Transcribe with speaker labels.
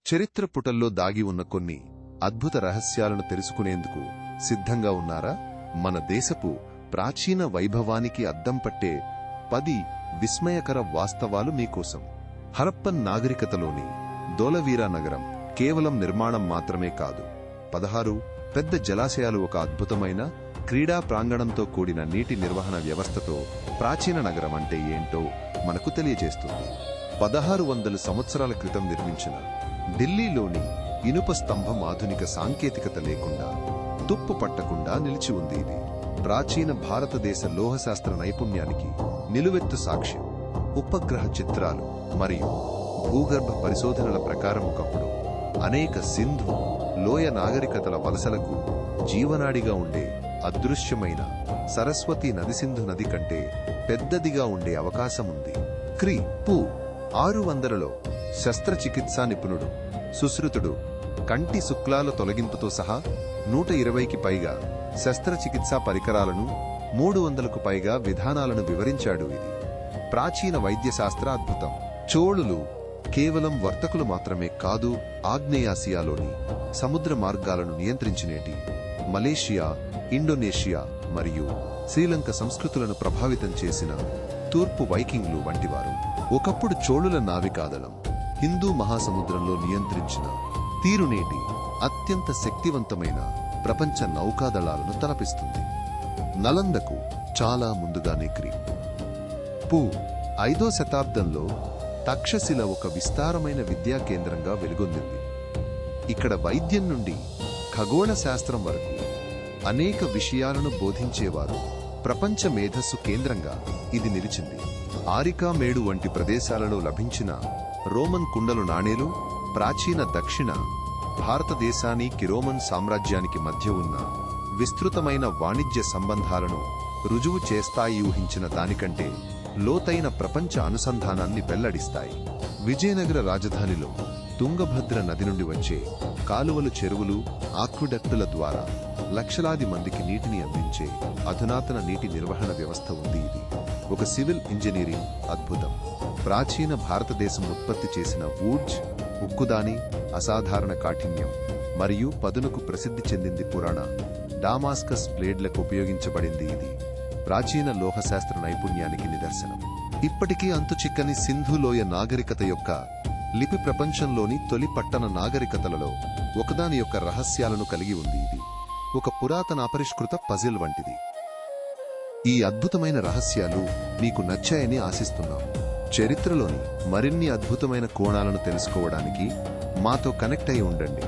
Speaker 1: చరిత్ర పుటల్లో దాగి ఉన్న కొన్ని అద్భుత రహస్యాలను తెలుసుకునేందుకు సిద్ధంగా ఉన్నారా? మన దేశపు ప్రాచీన వైభవానికి అద్దం పట్టే 10 విస్మయకర వాస్తవాలు మీకోసం. హరప్పన్ నాగరికతలోని ధోలవీరా నగరం కేవలం నిర్మాణం మాత్రమే కాదు, 16 పెద్ద జలాశయాలు, ఒక అద్భుతమైన క్రీడా ప్రాంగణంతో కూడిన నీటి నిర్వహణ వ్యవస్థతో ప్రాచీన నగరం అంటే ఏంటో మనకు తెలియజేస్తుంది. 1600 సంవత్సరాల క్రితం నిర్మించిన ఢిల్లీలోని ఇనుప స్తంభం ఆధునిక సాంకేతికత లేకుండా తుప్పు పట్టకుండా నిలిచి ఉంది. ఇది ప్రాచీన భారతదేశ లోహశాస్త్ర నైపుణ్యానికి నిలువెత్తు సాక్ష్యం. ఉపగ్రహ చిత్రాలు మరియు భూగర్భ పరిశోధనల ప్రకారం ఒకప్పుడు అనేక సింధు లోయ నాగరికతల వలసలకు జీవనాడిగా ఉండే అదృశ్యమైన సరస్వతి నది సింధు నది కంటే పెద్దదిగా ఉండే అవకాశముంది. క్రీ.పూ. 600లో శస్త్రచికిత్సా నిపుణుడు సుశ్రుతుడు కంటి శుక్లాల తొలగింపుతో సహా 120కి పైగా శస్త్రచికిత్సా పరికరాలను, 300కు పైగా విధానాలను వివరించాడు. ఇది ప్రాచీన వైద్యశాస్త్ర అద్భుతం. చోళులు కేవలం వర్తకులు మాత్రమే కాదు, ఆగ్నేయాసియాలోని సముద్ర మార్గాలను నియంత్రించినేటి మలేషియా, ఇండోనేషియా మరియు శ్రీలంక సంస్కృతులను ప్రభావితం చేసిన తూర్పు వైకింగ్లు వంటివారు. ఒకప్పుడు చోళుల నావికాదళం హిందూ మహాసముద్రంలో నియంత్రించిన తీరునేటి అత్యంత శక్తివంతమైన ప్రపంచ నౌకాదళాలను తలపిస్తుంది. నలందకు చాలా ముందుగానే క్రీ.పూ. 5వ శతాబ్దంలో తక్షశిల ఒక విస్తారమైన విద్యా కేంద్రంగా వెలుగొందింది. ఇక్కడ వైద్యం నుండి ఖగోళ శాస్త్రం వరకు అనేక విషయాలను బోధించేవారు. ప్రపంచ మేధస్సు కేంద్రంగా ఇది నిలిచింది. ఆరికా మేడు వంటి ప్రదేశాలలో లభించిన రోమన్ కుండలు నాణేలు ప్రాచీన దక్షిణ భారతదేశానికి రోమన్ సామ్రాజ్యానికి మధ్య ఉన్న విస్తృతమైన వాణిజ్య సంబంధాలను రుజువు చేస్తాయి. ఊహించిన దానికంటే లోతైన ప్రపంచ అనుసంధానాన్ని వెల్లడిస్తాయి. విజయనగర రాజధానిలో తుంగభద్ర నది నుండి వచ్చే కాలువలు, చెరువులు, ఆక్విడక్టుల ద్వారా లక్షలాది మందికి నీటిని అందించే అధునాతన నీటి నిర్వహణ వ్యవస్థ ఉంది. ఇది ఒక సివిల్ ఇంజనీరింగ్ అద్భుతం. ప్రాచీన భారతదేశం ఉత్పత్తి చేసిన వూడ్జ్, ఉక్కుదాని అసాధారణ కాఠిన్యం మరియు పదునుకు ప్రసిద్ధి చెందింది. పురాణ డామాస్కస్ బ్లేడ్లకు ఉపయోగించబడింది. ఇది ప్రాచీన లోహశాస్త్ర నైపుణ్యానికి నిదర్శనం. ఇప్పటికీ అంతుచిక్కని సింధులోయ నాగరికత యొక్క లిపి ప్రపంచంలోని తొలి పట్టణ నాగరికతలలో ఒకదాని యొక్క రహస్యాలను కలిగి ఉంది. ఇది ఒక పురాతన అపరిష్కృత పజిల్ వంటిది. ఈ అద్భుతమైన రహస్యాలు మీకు నచ్చాయని ఆశిస్తున్నాం. చరిత్రలోని మరిన్ని అద్భుతమైన కోణాలను తెలుసుకోవడానికి మాతో కనెక్ట్ అయి ఉండండి.